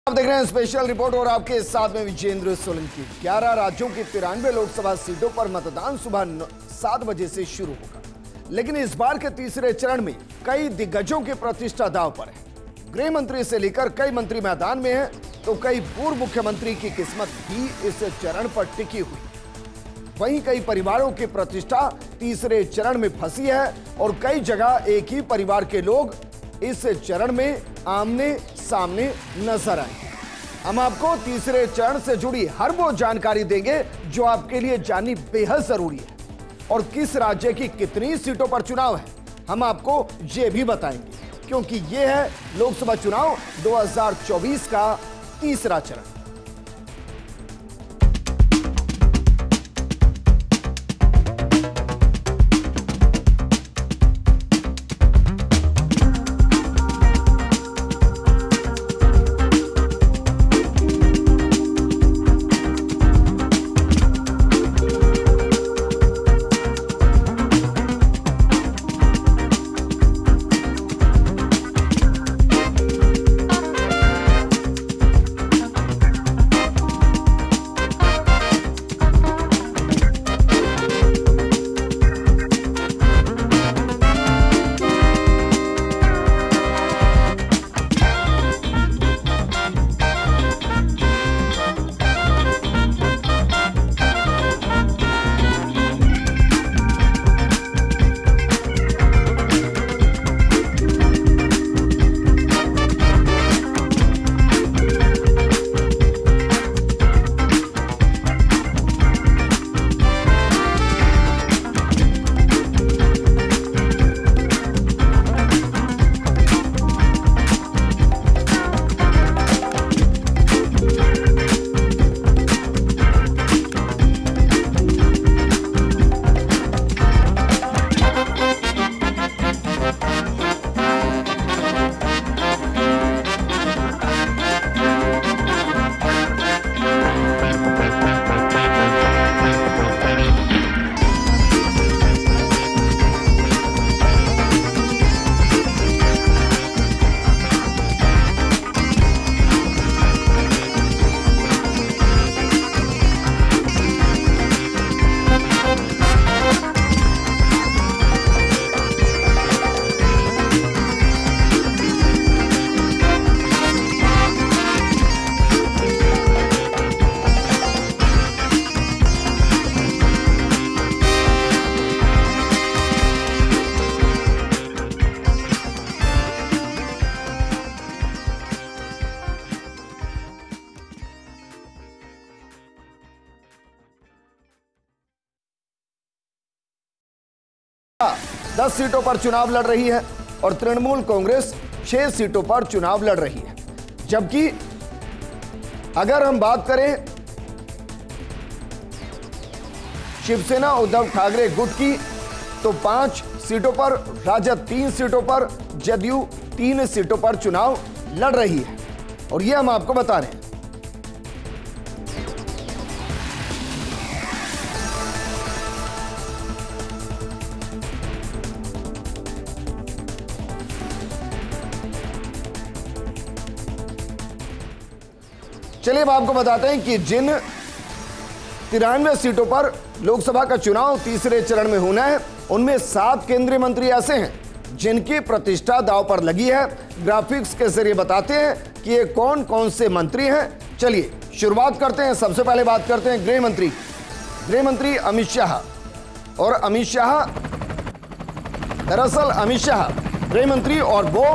आप देख रहे हैं स्पेशल रिपोर्ट और आपके साथ में विजेंद्र सोलंकी। 11 राज्यों की 93 लोकसभा सीटों पर मतदान सुबह 7 बजे से शुरू होगा, लेकिन इस बार के तीसरे चरण में कई दिग्गजों की प्रतिष्ठा दांव पर है। गृह मंत्री से लेकर कई मंत्री मैदान में हैं, तो कई पूर्व मुख्यमंत्री की किस्मत भी इस चरण पर टिकी हुई। वहीं कई परिवारों की प्रतिष्ठा तीसरे चरण में फंसी है और कई जगह एक ही परिवार के लोग इस चरण में आमने सामने नजर आए। हम आपको तीसरे चरण से जुड़ी हर वो जानकारी देंगे जो आपके लिए जाननी बेहद जरूरी है। और किस राज्य की कितनी सीटों पर चुनाव है, हम आपको ये भी बताएंगे, क्योंकि यह है लोकसभा चुनाव 2024 का तीसरा चरण। दस सीटों पर चुनाव लड़ रही है और तृणमूल कांग्रेस 6 सीटों पर चुनाव लड़ रही है। जबकि अगर हम बात करें शिवसेना उद्धव ठाकरे गुट की, तो 5 सीटों पर, राजद 3 सीटों पर, जदयू 3 सीटों पर चुनाव लड़ रही है। और यह हम आपको बता रहे हैं। चलिए अब आपको बताते हैं कि जिन 93 सीटों पर लोकसभा का चुनाव तीसरे चरण में होना है, उनमें 7 केंद्रीय मंत्री ऐसे हैं जिनकी प्रतिष्ठा दांव पर लगी है। ग्राफिक्स के जरिए बताते हैं कि ये कौन कौन से मंत्री हैं। चलिए शुरुआत करते हैं। सबसे पहले बात करते हैं गृह मंत्री अमित शाह। और अमित शाह, दरअसल अमित शाह गृह मंत्री और वो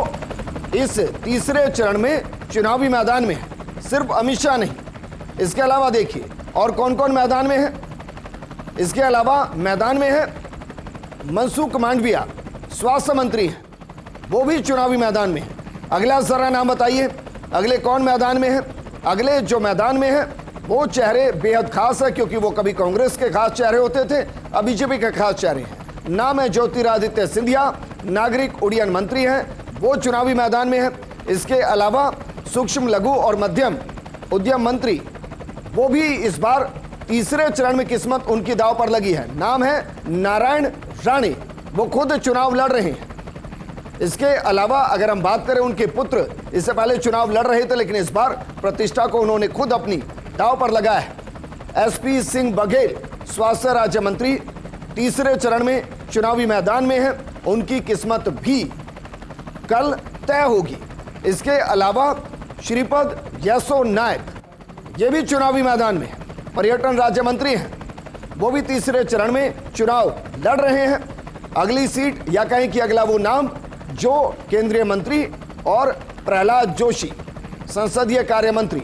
इस तीसरे चरण में चुनावी मैदान में है। सिर्फ अमित शाह नहीं, इसके अलावा देखिए और कौन कौन मैदान में है। इसके अलावा मैदान में है मनसुख मांडविया, स्वास्थ्य मंत्री हैं, वो भी चुनावी मैदान में है। अगला जरा नाम बताइए, अगले कौन मैदान में है। अगले जो मैदान में है वो चेहरे बेहद खास है, क्योंकि वो कभी कांग्रेस के खास चेहरे होते थे, अब बीजेपी के खास चेहरे हैं। नाम है ज्योतिरादित्य सिंधिया, नागरिक उड्डयन मंत्री हैं, वो चुनावी मैदान में है। इसके अलावा सूक्ष्म लघु और मध्यम उद्यम मंत्री, वो भी इस बार तीसरे चरण में किस्मत उनकी दांव पर लगी है। नाम है नारायण राणे, वो खुद चुनाव लड़ रहे हैं। इसके अलावा अगर हम बात करें उनके पुत्र इससे पहले चुनाव लड़ रहे थे, लेकिन इस बार प्रतिष्ठा को उन्होंने खुद अपनी दांव पर लगाया है। एसपी सिंह बघेल स्वास्थ्य राज्य मंत्री तीसरे चरण में चुनावी मैदान में हैं। उनकी किस्मत भी कल तय होगी। इसके अलावा श्रीपद यसो नायक ये भी चुनावी मैदान में हैं। पर्यटन राज्य मंत्री हैं, वो भी तीसरे चरण में चुनाव लड़ रहे हैं। अगली सीट या कहें कि अगला वो नाम जो केंद्रीय मंत्री और प्रहलाद जोशी संसदीय कार्य मंत्री,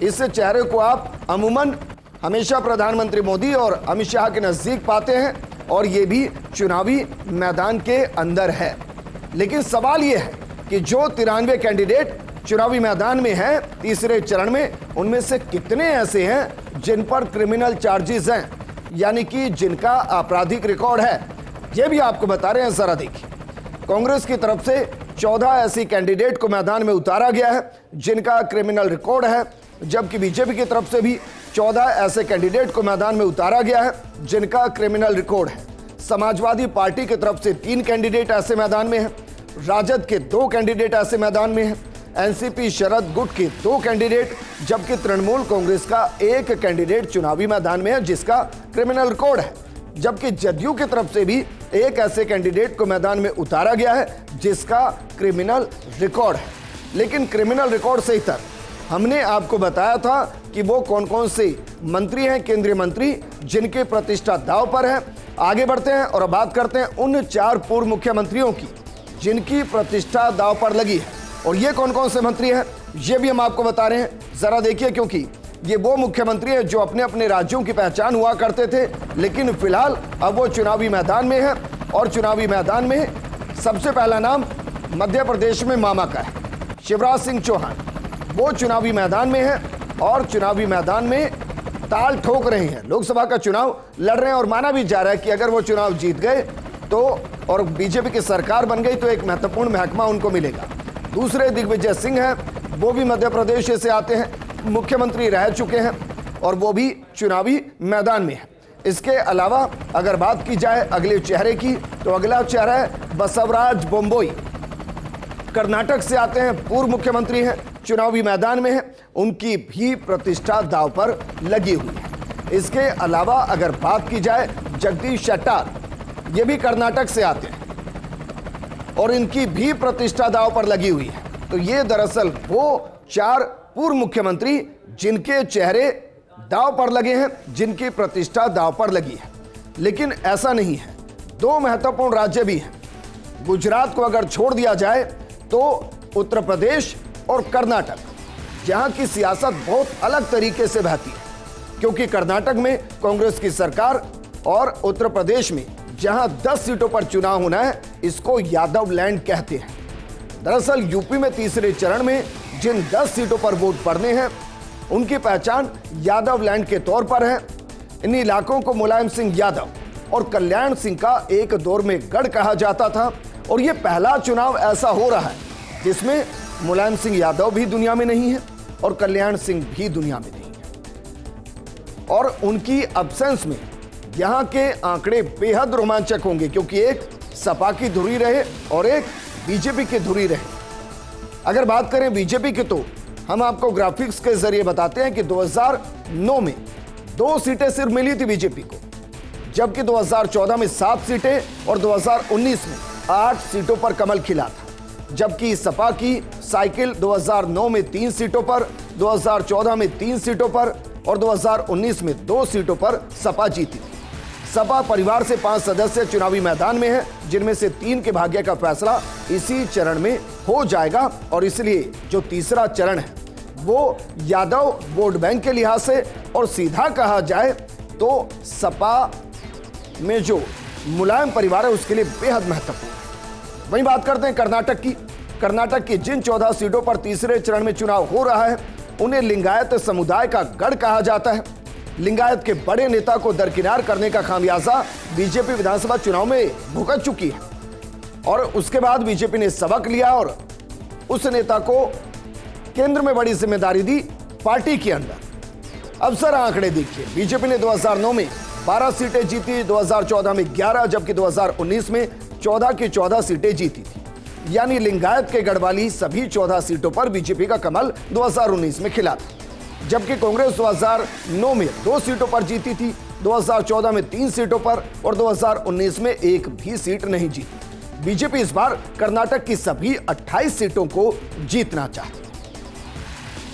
इस चेहरे को आप अमूमन हमेशा प्रधानमंत्री मोदी और अमित शाह के नजदीक पाते हैं और ये भी चुनावी मैदान के अंदर है। लेकिन सवाल ये है कि जो 93 कैंडिडेट चुनावी मैदान में हैं तीसरे चरण में, उनमें से कितने ऐसे हैं जिन पर क्रिमिनल चार्जेस हैं, यानी कि जिनका आपराधिक रिकॉर्ड है। ये भी आपको बता रहे हैं, जरा देखिए। कांग्रेस की तरफ से 14 ऐसी कैंडिडेट को मैदान में उतारा गया है जिनका क्रिमिनल रिकॉर्ड है, जबकि बीजेपी की तरफ से भी 14 ऐसे कैंडिडेट को मैदान में उतारा गया है जिनका क्रिमिनल रिकॉर्ड है। समाजवादी पार्टी की तरफ से 3 कैंडिडेट ऐसे मैदान में हैं, राजद के 2 कैंडिडेट ऐसे मैदान में हैं, एनसीपी शरद गुट के 2 कैंडिडेट, जबकि तृणमूल कांग्रेस का 1 कैंडिडेट चुनावी मैदान में है जिसका क्रिमिनल रिकॉर्ड है। जबकि जदयू की तरफ से भी 1 ऐसे कैंडिडेट को मैदान में उतारा गया है जिसका क्रिमिनल रिकॉर्ड है। लेकिन क्रिमिनल रिकॉर्ड से इतर हमने आपको बताया था कि वो कौन कौन से मंत्री हैं, केंद्रीय मंत्री, जिनकी प्रतिष्ठा दांव पर है। आगे बढ़ते हैं और अब बात करते हैं उन 4 पूर्व मुख्यमंत्रियों की जिनकी प्रतिष्ठा दांव पर लगी है। और ये कौन कौन से मंत्री हैं ये भी हम आपको बता रहे हैं, जरा देखिए, क्योंकि ये वो मुख्यमंत्री हैं जो अपने अपने राज्यों की पहचान हुआ करते थे, लेकिन फिलहाल अब वो चुनावी मैदान में है। और चुनावी मैदान में सबसे पहला नाम मध्य प्रदेश में मामा का है, शिवराज सिंह चौहान। वो चुनावी मैदान में है और चुनावी मैदान में ताल ठोक रहे हैं। लोकसभा का चुनाव लड़ रहे हैं और माना भी जा रहा है कि अगर वो चुनाव जीत गए तो और बीजेपी की सरकार बन गई तो एक महत्वपूर्ण महकमा उनको मिलेगा। दूसरे दिग्विजय सिंह हैं, वो भी मध्य प्रदेश से आते हैं, मुख्यमंत्री रह चुके हैं और वो भी चुनावी मैदान में है। इसके अलावा अगर बात की जाए अगले चेहरे की, तो अगला चेहरा है बसवराज बोम्मई। कर्नाटक से आते हैं, पूर्व मुख्यमंत्री हैं, चुनावी मैदान में है। उनकी भी प्रतिष्ठा दांव पर लगी हुई है। इसके अलावा अगर बात की जाए जगदीश शेट्टार, ये भी कर्नाटक से आते हैं और इनकी भी प्रतिष्ठा दांव पर लगी हुई है। तो ये दरअसल वो 4 पूर्व मुख्यमंत्री जिनके चेहरे दांव पर लगे हैं, जिनकी प्रतिष्ठा दांव पर लगी है। लेकिन ऐसा नहीं है, 2 महत्वपूर्ण राज्य भी हैं। गुजरात को अगर छोड़ दिया जाए तो उत्तर प्रदेश और कर्नाटक, जहां की सियासत बहुत अलग तरीके से बहती है, क्योंकि कर्नाटक में कांग्रेस की सरकार और उत्तर प्रदेश में जहां 10 सीटों पर चुनाव होना है, इसको यादव लैंड कहते हैं। दरअसल यूपी में तीसरे चरण में जिन 10 सीटों पर वोट पड़ने हैं उनकी पहचान यादव लैंड के तौर पर है। इन इलाकों को मुलायम सिंह यादव और कल्याण सिंह का एक दौर में गढ़ कहा जाता था और ये पहला चुनाव ऐसा हो रहा है जिसमें मुलायम सिंह यादव भी दुनिया में नहीं है और कल्याण सिंह भी दुनिया में नहीं है। और उनकी अब्सेंस में यहाँ के आंकड़े बेहद रोमांचक होंगे, क्योंकि एक सपा की धुरी रहे और एक बीजेपी की धुरी रहे। अगर बात करें बीजेपी की, तो हम आपको ग्राफिक्स के जरिए बताते हैं कि 2009 में 2 सीटें सिर्फ मिली थी बीजेपी को, जबकि 2014 में 7 सीटें और 2019 में 8 सीटों पर कमल खिला था। जबकि सपा की साइकिल 2009 में 3 सीटों पर, 2014 में 3 सीटों पर और 2019 में 2 सीटों पर सपा जीती थी। सपा परिवार से 5 सदस्य चुनावी मैदान में हैं, जिनमें से 3 के भाग्य का फैसला इसी चरण में हो जाएगा। और इसलिए जो तीसरा चरण है वो यादव वोट बैंक के लिहाज से और सीधा कहा जाए तो सपा में जो मुलायम परिवार है उसके लिए बेहद महत्वपूर्ण है। वहीं बात करते हैं कर्नाटक की। कर्नाटक की जिन 14 सीटों पर तीसरे चरण में चुनाव हो रहा है उन्हें लिंगायत समुदाय का गढ़ कहा जाता है। लिंगायत के बड़े नेता को दरकिनार करने का खामियाजा बीजेपी विधानसभा चुनाव में भुगत चुकी है और उसके बाद बीजेपी ने सबक लिया और उस नेता को केंद्र में बड़ी जिम्मेदारी दी पार्टी के अंदर। अब सर आंकड़े देखिए, बीजेपी ने 2009 में 12 सीटें जीती, 2014 में 11, जबकि 2019 में 14 की 14 सीटें जीती थी। यानी लिंगायत के गढ़वाली सभी 14 सीटों पर बीजेपी का कमल 2019 में खिला था, जबकि कांग्रेस 2009 में 2 सीटों पर जीती थी, 2014 में 3 सीटों पर और 2019 में एक भी सीट नहीं जीती। बीजेपी इस बार कर्नाटक की सभी 28 सीटों को जीतना चाहती है।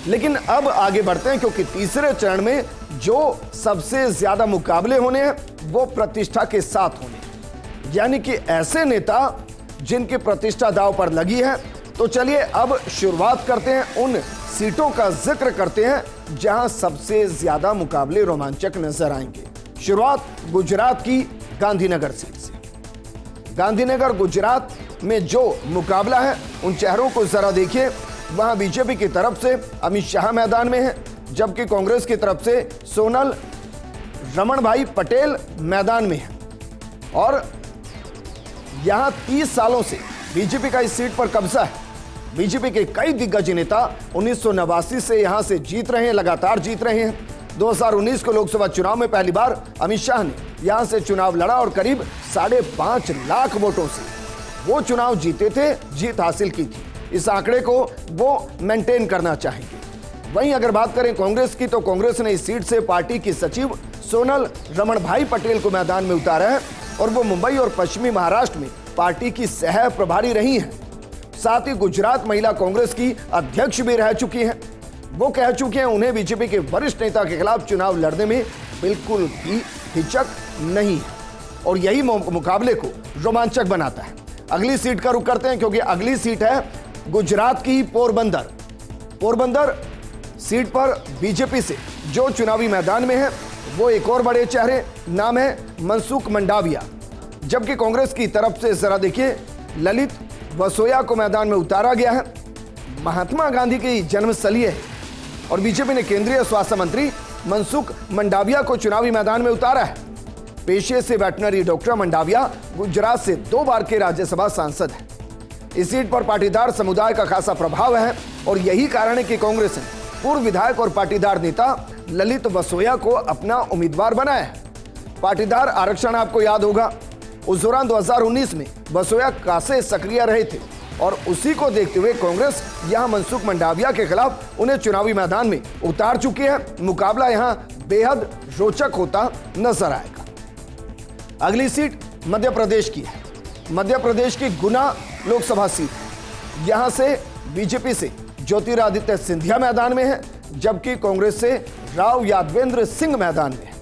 लेकिन अब आगे बढ़ते हैं, क्योंकि तीसरे चरण में जो सबसे ज्यादा मुकाबले होने हैं वो प्रतिष्ठा के साथ होने हैं, यानी कि ऐसे नेता जिनकी प्रतिष्ठा दांव पर लगी है। तो चलिए अब शुरुआत करते हैं, उन सीटों का जिक्र करते हैं जहां सबसे ज्यादा मुकाबले रोमांचक नजर आएंगे। शुरुआत गुजरात की गांधीनगर सीट से। गांधीनगर गुजरात में जो मुकाबला है उन चेहरों को जरा देखिए। वहां बीजेपी की तरफ से अमित शाह मैदान में है, जबकि कांग्रेस की तरफ से सोनल रमण भाई पटेल मैदान में है। और यहां 30 सालों से बीजेपी का इस सीट पर कब्जा है। बीजेपी के कई दिग्गज नेता 1989 से यहां से जीत रहे हैं, लगातार जीत रहे हैं। 2019 को लोकसभा चुनाव में पहली बार अमित शाह ने यहां से चुनाव लड़ा और करीब 5.5 लाख वोटों से वो चुनाव जीते थे, जीत हासिल की थी। इस आंकड़े को वो मेंटेन करना चाहेंगे। वहीं अगर बात करें कांग्रेस की, तो कांग्रेस ने इस सीट से पार्टी की सचिव सोनल रमण भाई पटेल को मैदान में उतारा है और वो मुंबई और पश्चिमी महाराष्ट्र में पार्टी की सह प्रभारी रही हैं। साथ ही गुजरात महिला कांग्रेस की अध्यक्ष भी रह चुकी हैं। वो कह चुके हैं उन्हें बीजेपी के वरिष्ठ नेता के खिलाफ चुनाव लड़ने में बिल्कुल भी हिचक नहीं है, और यही मुकाबले को रोमांचक बनाता है। अगली सीट का रुख करते हैं, क्योंकि अगली सीट है गुजरात की पोरबंदर। पोरबंदर सीट पर बीजेपी से जो चुनावी मैदान में है वो एक और बड़े चेहरे, नाम है मनसुख मंडाविया। जबकि कांग्रेस की तरफ से जरा देखिए, ललित वसोया को मैदान में उतारा गया है। महात्मा गांधी की जन्मस्थली है और बीजेपी ने केंद्रीय स्वास्थ्य मंत्री मनसुख मंडाविया को चुनावी मैदान में उतारा है। पेशे से वेटनरी डॉक्टर मंडाविया गुजरात से 2 बार के राज्यसभा सांसद हैं। इस सीट पर पाटीदार समुदाय का खासा प्रभाव है और यही कारण है कि कांग्रेस ने पूर्व विधायक और पाटीदार नेता ललित वसोया को अपना उम्मीदवार बनाया है। पाटीदार आरक्षण आपको याद होगा, उस दौरान 2019 में वसोया काफी सक्रिय रहे थे और उसी को देखते हुए कांग्रेस यहां मनसुख मंडाविया के खिलाफ उन्हें चुनावी मैदान में उतार चुकी है। मुकाबला यहां बेहद रोचक होता नजर आएगा। अगली सीट मध्य प्रदेश की है। मध्य प्रदेश की गुना लोकसभा सीट है। यहां से बीजेपी से ज्योतिरादित्य सिंधिया मैदान में है, जबकि कांग्रेस से राव यादवेंद्र सिंह मैदान में है।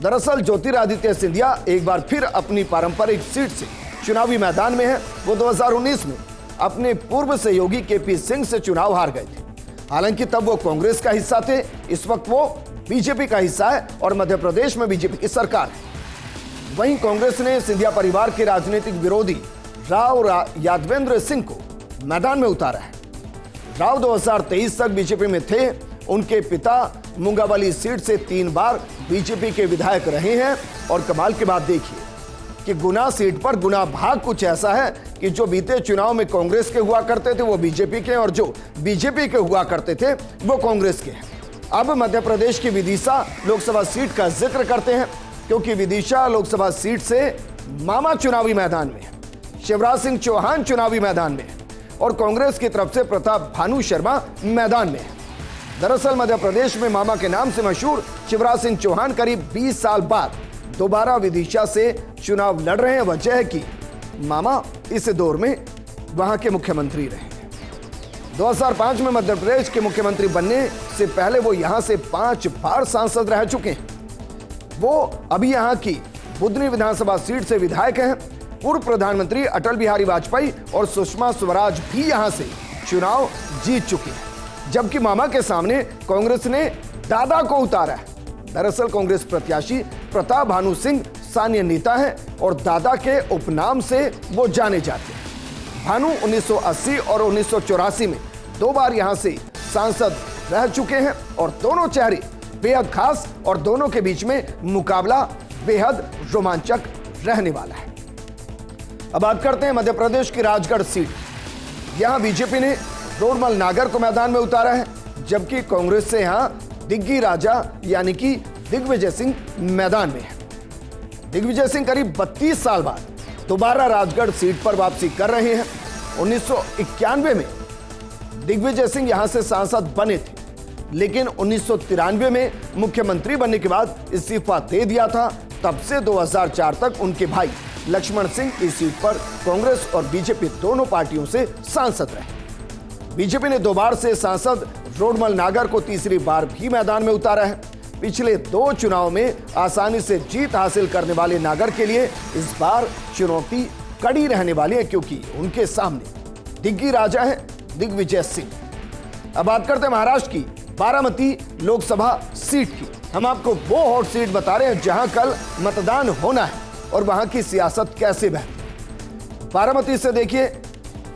दरअसल ज्योतिरादित्य सिंधिया एक बार फिर अपनी पारंपरिक सीट से चुनावी मैदान में है। वो 2019 में अपने पूर्व सहयोगी केपी सिंह से चुनाव हार गए थे। हालांकि तब वो कांग्रेस का हिस्सा थे, इस वक्त वो बीजेपी का हिस्सा है और मध्य प्रदेश में बीजेपी की सरकार है। वहीं कांग्रेस ने सिंधिया परिवार के राजनीतिक विरोधी राव यादवेंद्र सिंह को मैदान में उतारा है। राव 2023 तक बीजेपी में थे। उनके पिता मुंगावली सीट से 3 बार बीजेपी के विधायक रहे हैं। और कमाल की बात देखिए कि गुना सीट पर गुना भाग कुछ ऐसा है कि जो बीते चुनाव में कांग्रेस के हुआ करते थे वो बीजेपी के, और जो बीजेपी के हुआ करते थे वो कांग्रेस के हैं। अब मध्य प्रदेश की विदिशा लोकसभा सीट का जिक्र करते हैं, क्योंकि विदिशा लोकसभा सीट से मामा चुनावी मैदान में है, शिवराज सिंह चौहान चुनावी मैदान में है और कांग्रेस की तरफ से प्रताप भानु शर्मा मैदान में है। दरअसल मध्य प्रदेश में मामा के नाम से मशहूर शिवराज सिंह चौहान करीब 20 साल बाद दोबारा विदिशा से चुनाव लड़ रहे हैं। वजह है कि मामा इस दौर में वहां के मुख्यमंत्री रहे हैं। 2005 में मध्य प्रदेश के मुख्यमंत्री बनने से पहले वो यहां से 5 बार सांसद रह चुके हैं। वो अभी यहां की बुधनी विधानसभा सीट से विधायक हैं। पूर्व प्रधानमंत्री अटल बिहारी वाजपेयी और सुषमा स्वराज भी यहां से चुनाव जीत चुके हैं, जबकि मामा के सामने कांग्रेस ने दादा को उतारा है। दरअसल कांग्रेस प्रत्याशी प्रताप भानु सिंह स्थानीय नेता हैं और दादा के उपनाम से वो जाने जाते हैं। भानु 1980 और 1984 में 2 बार यहां से सांसद रह चुके हैं और दोनों चेहरे बेहद खास और दोनों के बीच में मुकाबला बेहद रोमांचक रहने वाला है। अब बात करते हैं मध्य प्रदेश की राजगढ़ सीट। यहां बीजेपी ने रोडमल नागर को मैदान में उतारा है, जबकि कांग्रेस से यहां दिग्गी राजा यानी कि दिग्विजय सिंह मैदान में है। दिग्विजय सिंह करीब 32 साल बाद दोबारा राजगढ़ सीट पर वापसी कर रहे हैं। 1991 में दिग्विजय सिंह यहां से सांसद बने थे, लेकिन 1993 में मुख्यमंत्री बनने के बाद इस्तीफा दे दिया था। तब से 2004 तक उनके भाई लक्ष्मण सिंह इस सीट पर कांग्रेस और बीजेपी दोनों पार्टियों से सांसद रहे। बीजेपी ने 2 बार से सांसद रोडमल नागर को तीसरी बार भी मैदान में उतारा है। पिछले 2 चुनाव में आसानी से जीत हासिल करने वाले नागर के लिए इस बार चुनौती कड़ी रहने वाली है, क्योंकि उनके सामने दिग्गी राजा है दिग्विजय सिंह। अब बात करते हैं महाराष्ट्र की बारामती लोकसभा सीट की। हम आपको वो हॉट सीट बता रहे हैं जहां कल मतदान होना है और वहां की सियासत कैसे बहती। बारामती से देखिए,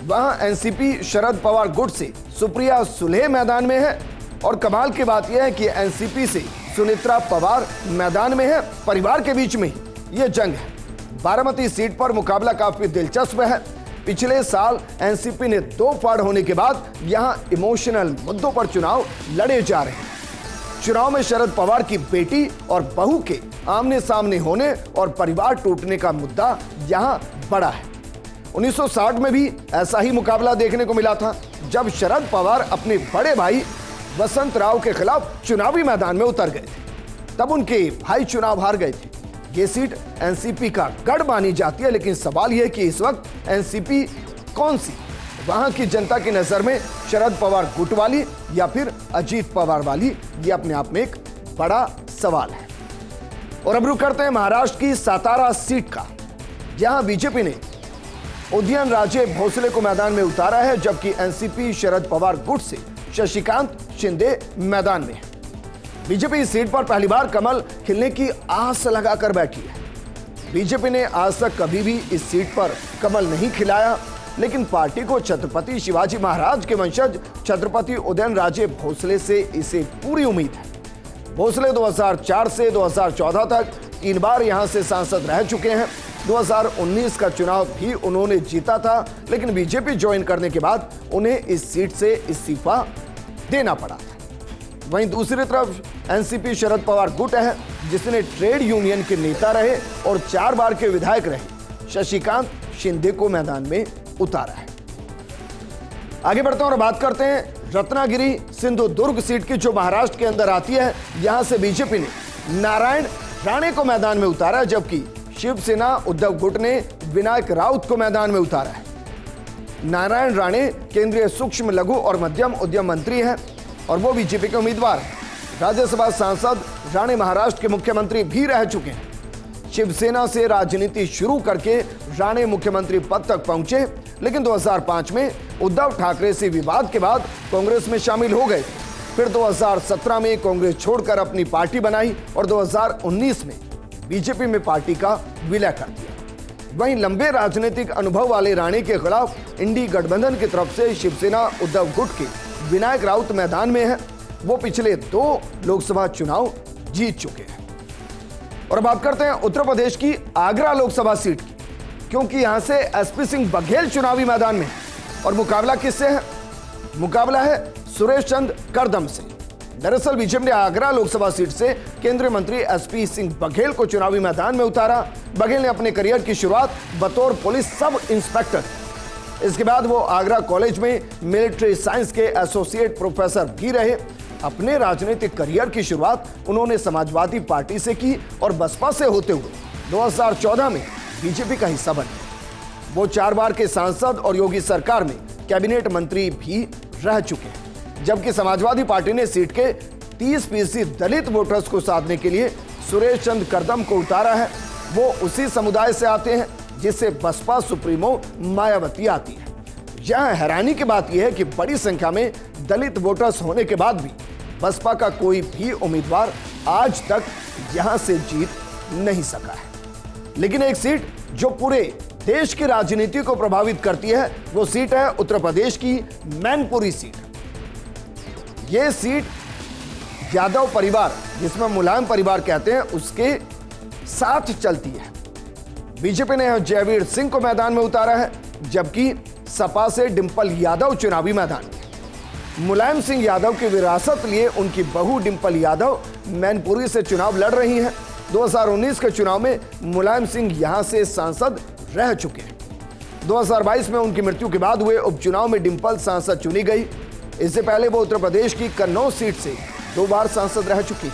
वहां एनसीपी शरद पवार गुट से सुप्रिया सुले मैदान में है और कमाल की बात यह है कि एनसीपी से सुनेत्रा पवार मैदान में है। परिवार के बीच में ही यह जंग है। बारामती सीट पर मुकाबला काफी दिलचस्प है। पिछले साल एनसीपी ने 2 फाड़ होने के बाद यहां इमोशनल मुद्दों पर चुनाव लड़े जा रहे हैं। चुनाव में शरद पवार की बेटी और बहू के आमने सामने होने और परिवार टूटने का मुद्दा यहां बड़ा है। 1960 में भी ऐसा ही मुकाबला देखने को मिला था, जब शरद पवार अपने बड़े भाई वसंत राव के खिलाफ चुनावी मैदान में उतर गए थे। तब उनके भाई चुनाव हार गए थे। ये सीट एनसीपी का गढ़ मानी जाती है, लेकिन सवाल यह है कि इस वक्त एनसीपी कौन सी? वहां की जनता की नजर में शरद पवार गुट वाली या फिर अजीत पवार वाली? ये अपने आप में एक बड़ा सवाल है। और अब रुक करते हैं महाराष्ट्र की सातारा सीट का, जहां बीजेपी ने उदयन राजे भोसले को मैदान में उतारा है, जबकि एनसीपी शरद पवार गुट से शशिकांत शिंदे मैदान में है। बीजेपी इस सीट पर पहली बार कमल खिलने की आस लगाकर बैठी है। बीजेपी ने आज तक कभी भी इस सीट पर कमल नहीं खिलाया, लेकिन पार्टी को छत्रपति शिवाजी महाराज के वंशज छत्रपति उदयन राजे भोसले से इसे पूरी उम्मीद है। भोसले 2004 से 2014 तक 3 बार यहां से सांसद रह चुके हैं। 2019 का चुनाव भी उन्होंने जीता था, लेकिन बीजेपी ज्वाइन करने के बाद उन्हें इस सीट से इस्तीफा देना पड़ा था। वहीं दूसरी तरफ एनसीपी शरद पवार गुट है, जिसने ट्रेड यूनियन के नेता रहे और 4 बार के विधायक रहे शशिकांत शिंदे को मैदान में उतारा है। आगे बढ़ते हैं और बात करते हैं रत्नागिरी सिंधुदुर्ग सीट की, जो महाराष्ट्र के अंदर आती है। यहां से बीजेपी ने नारायण राणे को मैदान में उतारा, जबकि शिवसेना उद्धव गुट ने विनायक राउत को मैदान में उतारा है। नारायण राणे केंद्रीय सूक्ष्म लघु और मध्यम उद्यम मंत्री हैं और वो बीजेपी के उम्मीदवार हैं। राज्यसभा सांसद राणे महाराष्ट्र के मुख्यमंत्री भी रह चुके हैं। शिवसेना से राजनीति शुरू करके राणे मुख्यमंत्री पद तक पहुंचे, लेकिन 2005 में उद्धव ठाकरे से विवाद के बाद कांग्रेस में शामिल हो गए। फिर 2017 में कांग्रेस छोड़कर अपनी पार्टी बनाई और 2019 में बीजेपी में पार्टी का विलय कर दिया। वहीं लंबे राजनीतिक अनुभव वाले राणे के खिलाफ इंडी गठबंधन की तरफ से शिवसेना उद्धव गुट के विनायक राउत मैदान में है। वो पिछले 2 लोकसभा चुनाव जीत चुके हैं। और बात करते हैं उत्तर प्रदेश की आगरा लोकसभा सीट की, क्योंकि यहां से एसपी सिंह बघेल चुनावी मैदान में है। और मुकाबला किससे है? मुकाबला है सुरेश चंद्र करदम से। दरअसल बीजेपी ने आगरा लोकसभा सीट से केंद्रीय मंत्री एसपी सिंह बघेल को चुनावी मैदान में उतारा। बघेल ने अपने करियर की शुरुआत बतौर पुलिस सब इंस्पेक्टर, इसके बाद वो आगरा कॉलेज में मिलिट्री साइंस के एसोसिएट प्रोफेसर भी रहे। अपने राजनीतिक करियर की शुरुआत उन्होंने समाजवादी पार्टी से की और बसपा से होते हुए 2014 में बीजेपी का हिस्सा बने। वो 4 बार के सांसद और योगी सरकार में कैबिनेट मंत्री भी रह चुके हैं। जबकि समाजवादी पार्टी ने सीट के 30% दलित वोटर्स को साधने के लिए सुरेश चंद्र करदम को उतारा है। वो उसी समुदाय से आते हैं जिससे बसपा सुप्रीमो मायावती आती है। यहां हैरानी की बात यह है कि बड़ी संख्या में दलित वोटर्स होने के बाद भी बसपा का कोई भी उम्मीदवार आज तक यहां से जीत नहीं सका है। लेकिन एक सीट जो पूरे देश की राजनीति को प्रभावित करती है, वो सीट है उत्तर प्रदेश की मैनपुरी सीट। यह सीट यादव परिवार, जिसमें मुलायम परिवार कहते हैं, उसके साथ चलती है। बीजेपी ने जयवीर सिंह को मैदान में उतारा है, जबकि सपा से डिंपल यादव चुनावी मैदान में। मुलायम सिंह यादव की विरासत लिए उनकी बहू डिंपल यादव मैनपुरी से चुनाव लड़ रही हैं। 2019 के चुनाव में मुलायम सिंह यहां से सांसद रह चुके हैं। 2022 में उनकी मृत्यु के बाद हुए उपचुनाव में डिंपल सांसद चुनी गई। इससे पहले वो उत्तर प्रदेश की कन्नौज सीट से 2 बार सांसद रह चुकी,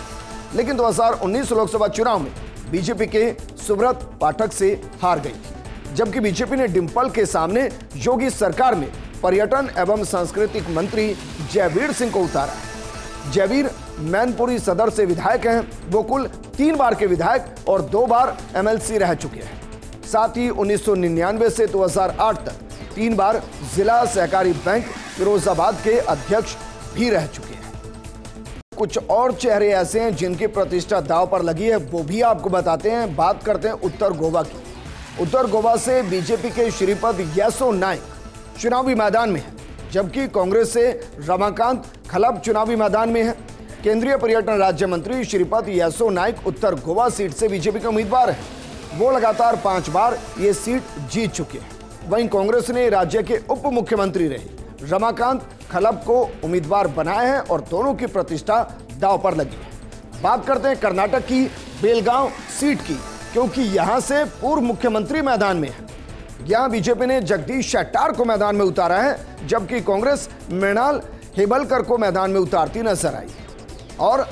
लेकिन 2019 लोकसभा चुनाव में बीजेपी के सुब्रत पाठक से हार गई, जबकि बीजेपी ने डिंपल के सामने योगी सरकार में पर्यटन एवं सांस्कृतिक मंत्री जयवीर सिंह को उतारा है। जयवीर मैनपुरी सदर से विधायक हैं। वो कुल 3 बार के विधायक और 2 बार एमएलसी रह चुके हैं। साथ ही 1999 से 2008 तक 3 बार जिला सहकारी बैंक फिरोजाबाद के अध्यक्ष भी रह चुके हैं। कुछ और चेहरे ऐसे हैं जिनकी प्रतिष्ठा दांव पर लगी है, वो भी आपको बताते हैं। बात करते हैं उत्तर गोवा की। उत्तर गोवा से बीजेपी के श्रीपद येसो नाइक चुनावी मैदान में है, जबकि कांग्रेस से रमाकांत खलब चुनावी मैदान में है। केंद्रीय पर्यटन राज्य मंत्री श्रीपद येसो नाइक उत्तर गोवा सीट से बीजेपी के उम्मीदवार हैं। वो लगातार 5 बार ये सीट जीत चुके हैं। वहीं कांग्रेस ने राज्य के उप मुख्यमंत्री रहे रमाकांत खलब को उम्मीदवार बनाया है और दोनों की प्रतिष्ठा दांव पर लगी है। बात करते हैं कर्नाटक की बेलगांव सीट की, क्योंकि यहां से पूर्व मुख्यमंत्री मैदान में है। यहां बीजेपी ने जगदीश शेट्टार को मैदान में उतारा है, जबकि कांग्रेस मृणाल हेबलकर को मैदान में उतारती नजर आई। और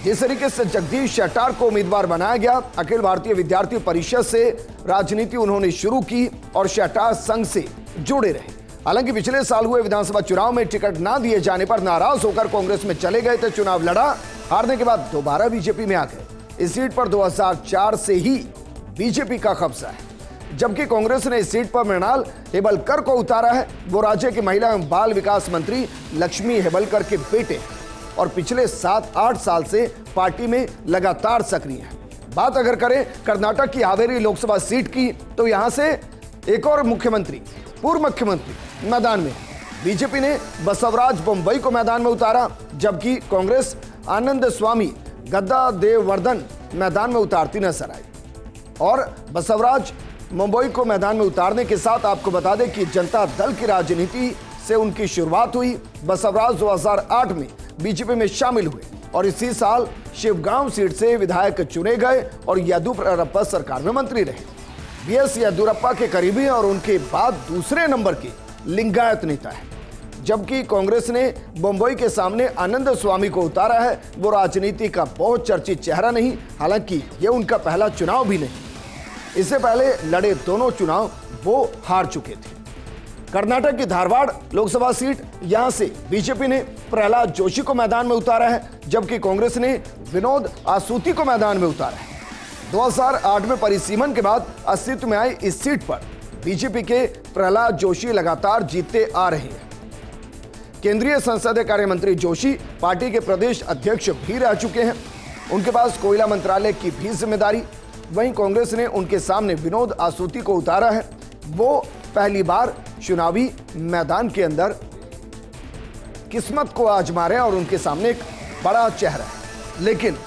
जिस तरीके से जगदीश शेट्टार को उम्मीदवार बनाया गया, अखिल भारतीय विद्यार्थी परिषद से राजनीति उन्होंने शुरू की और शेट्टार संघ से जुड़े रहे। हालांकि पिछले साल हुए विधानसभा चुनाव में टिकट ना दिए जाने पर नाराज होकर कांग्रेस में चले गए थे। चुनाव लड़ा, हारने के बाद दोबारा बीजेपी में आ गए। इस सीट पर 2004 से ही बीजेपी का कब्जा है, जबकि कांग्रेस ने इस सीट पर मृणाल हेबलकर को उतारा है। वो राज्य की महिला एवं बाल विकास मंत्री लक्ष्मी हेबलकर के बेटे हैं और पिछले 7-8 साल से पार्टी में लगातार सक्रिय है। बात अगर करें कर्नाटक की हावेरी लोकसभा सीट की, तो यहां से एक और मुख्यमंत्री, पूर्व मुख्यमंत्री मैदान में है। बीजेपी ने बसवराज बोम्मई को मैदान में उतारा, जबकि कांग्रेस आनंद स्वामी गद्दा देववर्धन मैदान में उतारती नजर आई। और बसवराज बोम्मई को मैदान में उतारने के साथ आपको बता दें कि जनता दल की राजनीति से उनकी शुरुआत हुई। बसवराज 2008 में बीजेपी में शामिल हुए और इसी साल शिवगांव सीट से विधायक चुने गए और येदियुरप्पा सरकार में मंत्री रहे। बीएस येदियुरप्पा के करीबी और उनके बाद दूसरे नंबर के लिंगायत नेता है, जबकि कांग्रेस ने बोम्मई के सामने आनंद स्वामी को उतारा है। वो राजनीति का बहुत चर्चित चेहरा नहीं, हालांकि ये उनका पहला चुनाव भी नहीं। इससे पहले लड़े दोनों चुनाव वो हार चुके थे। कर्नाटक की धारवाड़ लोकसभा सीट, यहां से बीजेपी ने प्रहलाद जोशी को मैदान में उतारा है, जबकि कांग्रेस ने विनोद आसूती को मैदान में उतारा है। 2008 में परिसीमन के बाद अस्तित्व में आई इस सीट पर बीजेपी के प्रहलाद जोशी लगातार जीतते आ रहे हैं। केंद्रीय संसदीय कार्य मंत्री जोशी पार्टी के प्रदेश अध्यक्ष भी रह चुके हैं। उनके पास कोयला मंत्रालय की भी जिम्मेदारी। वहीं कांग्रेस ने उनके सामने विनोद आसूती को उतारा है। वो पहली बार चुनावी मैदान के अंदर किस्मत को आजमा रहे हैं और उनके सामने एक बड़ा चेहरा है। लेकिन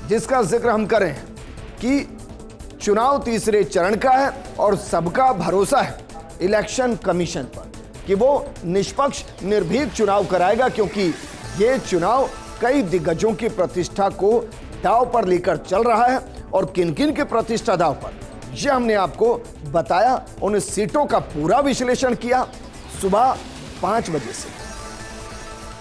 जिसका जिक्र हम कर रहे हैं कि चुनाव तीसरे चरण का है और सबका भरोसा है इलेक्शन कमीशन पर कि वो निष्पक्ष निर्भीक चुनाव कराएगा, क्योंकि ये चुनाव कई दिग्गजों की प्रतिष्ठा को दांव पर लेकर चल रहा है। और किन किन की प्रतिष्ठा दांव पर, ये हमने आपको बताया। उन सीटों का पूरा विश्लेषण किया सुबह 5 बजे से।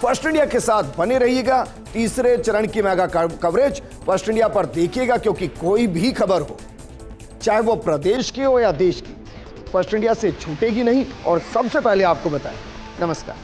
फर्स्ट इंडिया के साथ बने रहिएगा। तीसरे चरण की मेगा कवरेज फर्स्ट इंडिया पर देखिएगा, क्योंकि कोई भी खबर हो, चाहे वो प्रदेश की हो या देश की, फर्स्ट इंडिया से छूटेगी नहीं और सबसे पहले आपको बताएं। नमस्कार।